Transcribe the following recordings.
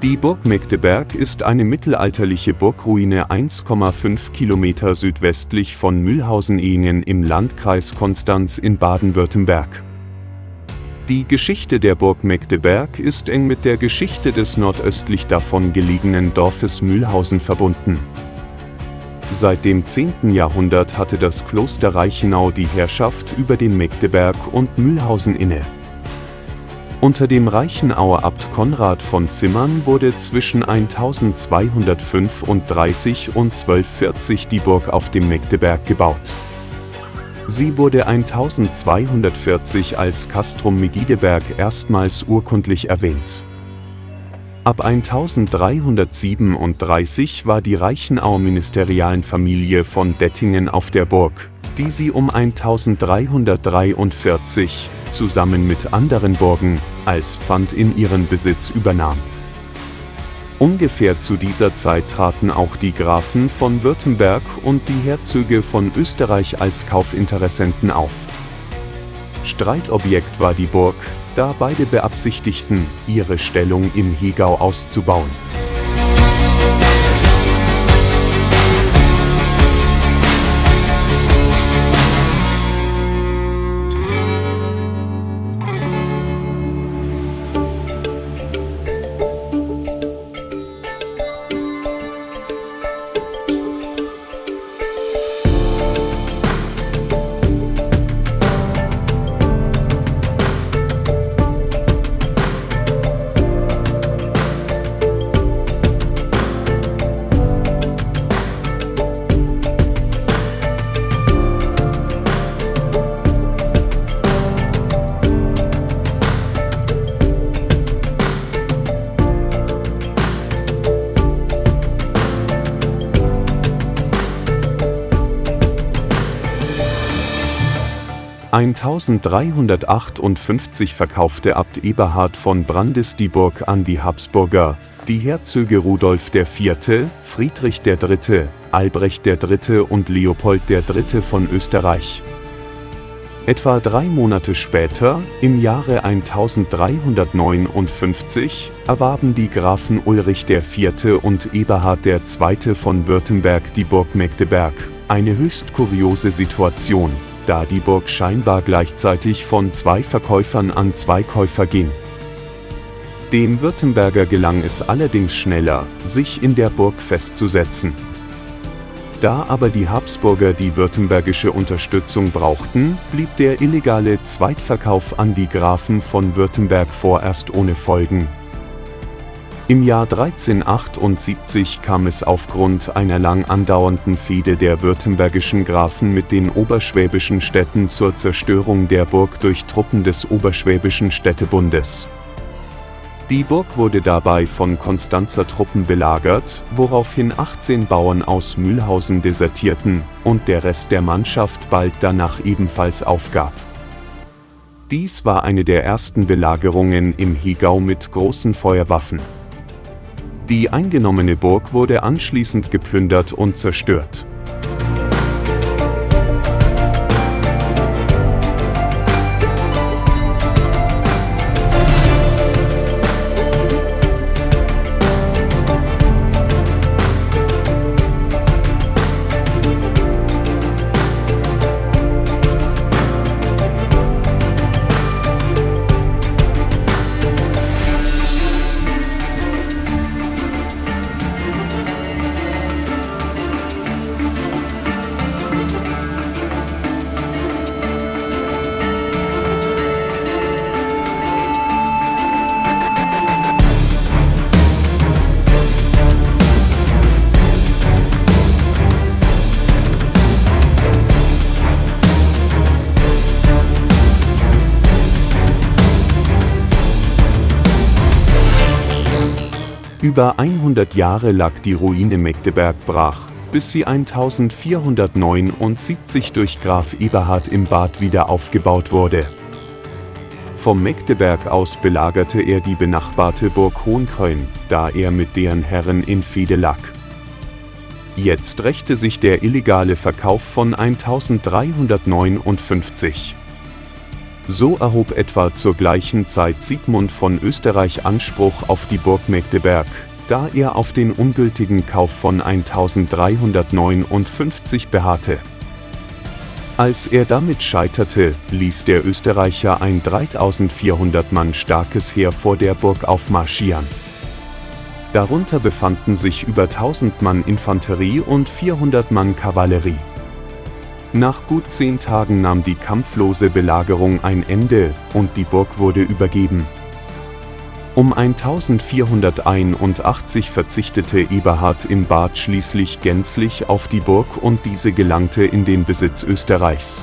Die Burg Megdeberg ist eine mittelalterliche Burgruine 1,5 Kilometer südwestlich von Mühlhausen-Ehingen im Landkreis Konstanz in Baden-Württemberg. Die Geschichte der Burg Megdeberg ist eng mit der Geschichte des nordöstlich davon gelegenen Dorfes Mühlhausen verbunden. Seit dem 10. Jahrhundert hatte das Kloster Reichenau die Herrschaft über den Megdeberg und Mühlhausen inne. Unter dem Reichenauer Abt Konrad von Zimmern wurde zwischen 1235 und 1240 die Burg auf dem Megdeberg gebaut. Sie wurde 1240 als Castrum Megideberg erstmals urkundlich erwähnt. Ab 1337 war die Reichenauer ministerialen Familie von Dettingen auf der Burg, die sie um 1343, zusammen mit anderen Burgen, als Pfand in ihren Besitz übernahm. Ungefähr zu dieser Zeit traten auch die Grafen von Württemberg und die Herzöge von Österreich als Kaufinteressenten auf. Streitobjekt war die Burg, da beide beabsichtigten, ihre Stellung im Hegau auszubauen. In 1358 verkaufte Abt Eberhard von Brandis die Burg an die Habsburger, die Herzöge Rudolf IV., Friedrich III., Albrecht III. Und Leopold III. Von Österreich. Etwa 3 Monate später, im Jahre 1359, erwarben die Grafen Ulrich IV. Und Eberhard II. Von Württemberg die Burg Megdeberg, eine höchst kuriose Situation, da die Burg scheinbar gleichzeitig von 2 Verkäufern an 2 Käufer ging. Dem Württemberger gelang es allerdings schneller, sich in der Burg festzusetzen. Da aber die Habsburger die württembergische Unterstützung brauchten, blieb der illegale Zweitverkauf an die Grafen von Württemberg vorerst ohne Folgen. Im Jahr 1378 kam es aufgrund einer lang andauernden Fehde der württembergischen Grafen mit den oberschwäbischen Städten zur Zerstörung der Burg durch Truppen des Oberschwäbischen Städtebundes. Die Burg wurde dabei von Konstanzer Truppen belagert, woraufhin 18 Bauern aus Mühlhausen desertierten und der Rest der Mannschaft bald danach ebenfalls aufgab. Dies war eine der ersten Belagerungen im Hegau mit großen Feuerwaffen. Die eingenommene Burg wurde anschließend geplündert und zerstört. Über 100 Jahre lag die Ruine Megdeberg brach, bis sie 1479 durch Graf Eberhard im Bad wieder aufgebaut wurde. Vom Megdeberg aus belagerte er die benachbarte Burg Hohenköln, da er mit deren Herren in Fehde lag. Jetzt rächte sich der illegale Verkauf von 1359. So erhob etwa zur gleichen Zeit Siegmund von Österreich Anspruch auf die Burg Magdeburg, da er auf den ungültigen Kauf von 1359 beharrte. Als er damit scheiterte, ließ der Österreicher ein 3400 Mann starkes Heer vor der Burg aufmarschieren. Darunter befanden sich über 1000 Mann Infanterie und 400 Mann Kavallerie. Nach gut 10 Tagen nahm die kampflose Belagerung ein Ende und die Burg wurde übergeben. Um 1481 verzichtete Eberhard im Bad schließlich gänzlich auf die Burg und diese gelangte in den Besitz Österreichs.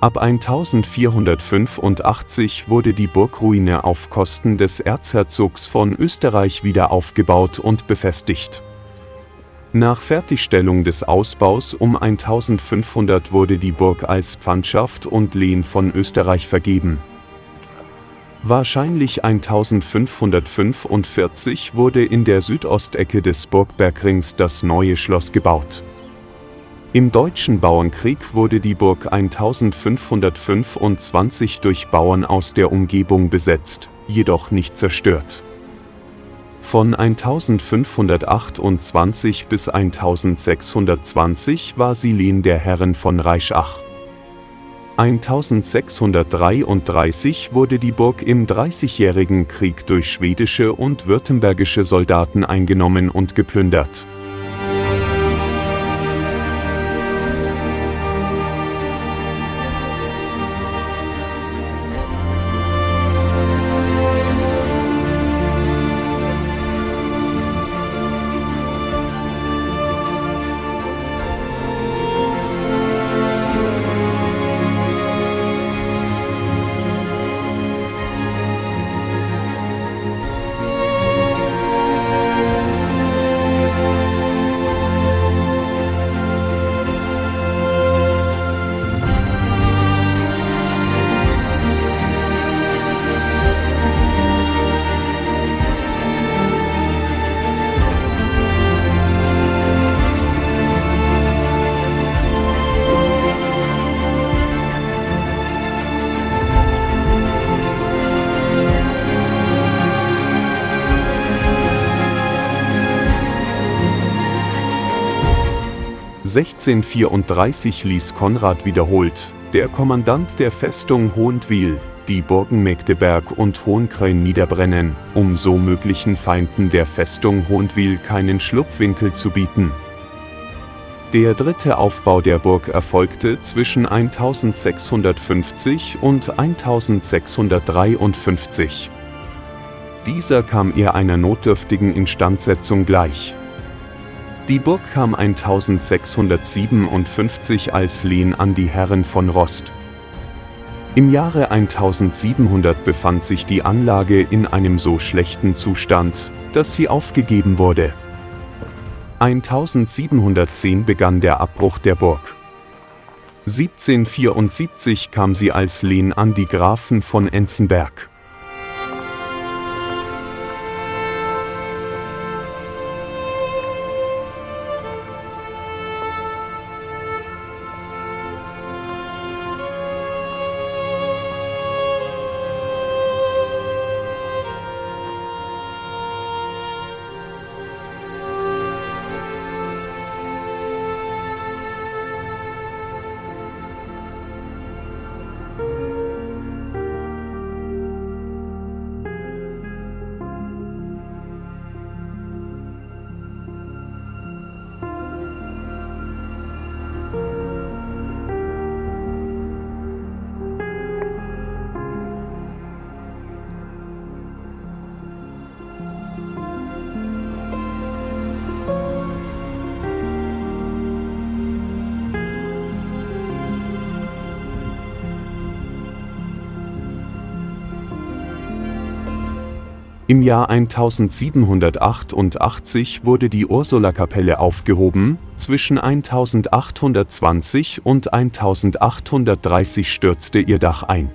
Ab 1485 wurde die Burgruine auf Kosten des Erzherzogs von Österreich wieder aufgebaut und befestigt. Nach Fertigstellung des Ausbaus um 1500 wurde die Burg als Pfandschaft und Lehen von Österreich vergeben. Wahrscheinlich 1545 wurde in der Südostecke des Burgbergrings das neue Schloss gebaut. Im Deutschen Bauernkrieg wurde die Burg 1525 durch Bauern aus der Umgebung besetzt, jedoch nicht zerstört. Von 1528 bis 1620 war sie Lehen der Herren von Reischach. 1633 wurde die Burg im Dreißigjährigen Krieg durch schwedische und württembergische Soldaten eingenommen und geplündert. (1634) ließ Konrad wiederholt, der Kommandant der Festung Hohenwil, die Burgen Magdeburg und Hohenkreuz niederbrennen, um so möglichen Feinden der Festung Hohenwil keinen Schlupfwinkel zu bieten. Der dritte Aufbau der Burg erfolgte zwischen 1650 und 1653. Dieser kam eher einer notdürftigen Instandsetzung gleich. Die Burg kam 1657 als Lehen an die Herren von Rost. Im Jahre 1700 befand sich die Anlage in einem so schlechten Zustand, dass sie aufgegeben wurde. 1710 begann der Abbruch der Burg. 1774 kam sie als Lehen an die Grafen von Enzenberg. Im Jahr 1788 wurde die Ursulakapelle aufgehoben, zwischen 1820 und 1830 stürzte ihr Dach ein.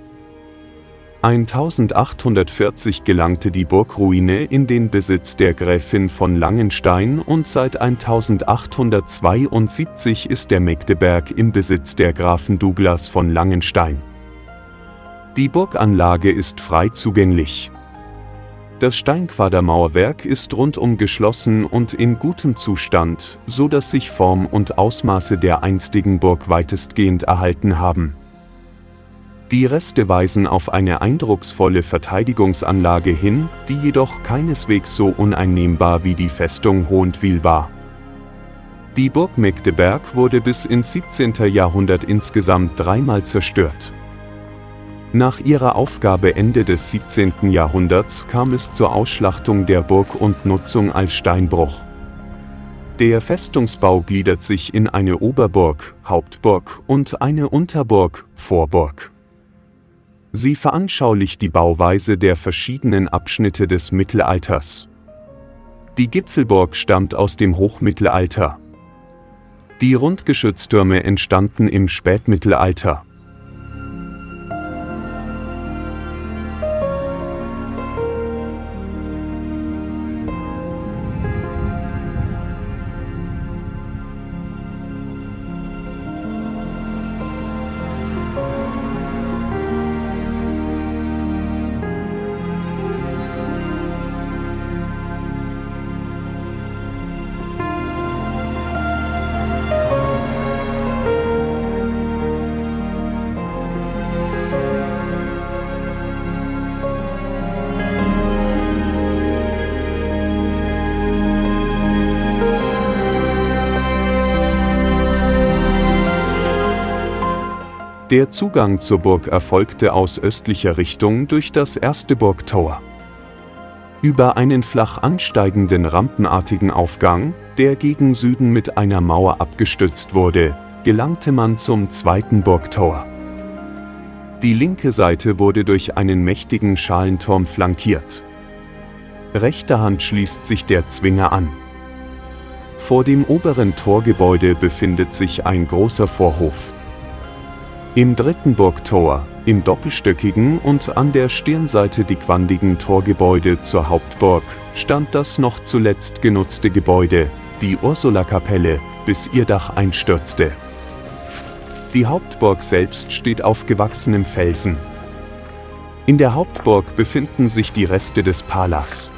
1840 gelangte die Burgruine in den Besitz der Gräfin von Langenstein und seit 1872 ist der Megdeberg im Besitz der Grafen Douglas von Langenstein. Die Burganlage ist frei zugänglich. Das Steinquadermauerwerk ist rundum geschlossen und in gutem Zustand, so dass sich Form und Ausmaße der einstigen Burg weitestgehend erhalten haben. Die Reste weisen auf eine eindrucksvolle Verteidigungsanlage hin, die jedoch keineswegs so uneinnehmbar wie die Festung Hohentwiel war. Die Burg Megdeberg wurde bis ins 17. Jahrhundert insgesamt dreimal zerstört. Nach ihrer Aufgabe Ende des 17. Jahrhunderts kam es zur Ausschlachtung der Burg und Nutzung als Steinbruch. Der Festungsbau gliedert sich in eine Oberburg, Hauptburg und eine Unterburg, Vorburg. Sie veranschaulicht die Bauweise der verschiedenen Abschnitte des Mittelalters. Die Gipfelburg stammt aus dem Hochmittelalter. Die Rundgeschütztürme entstanden im Spätmittelalter. Der Zugang zur Burg erfolgte aus östlicher Richtung durch das erste Burgtor. Über einen flach ansteigenden rampenartigen Aufgang, der gegen Süden mit einer Mauer abgestützt wurde, gelangte man zum zweiten Burgtor. Die linke Seite wurde durch einen mächtigen Schalenturm flankiert. Rechter Hand schließt sich der Zwinger an. Vor dem oberen Torgebäude befindet sich ein großer Vorhof. Im dritten Burgtor, im doppelstöckigen und an der Stirnseite dickwandigen Torgebäude zur Hauptburg, stand das noch zuletzt genutzte Gebäude, die Ursulakapelle, bis ihr Dach einstürzte. Die Hauptburg selbst steht auf gewachsenem Felsen. In der Hauptburg befinden sich die Reste des Palas.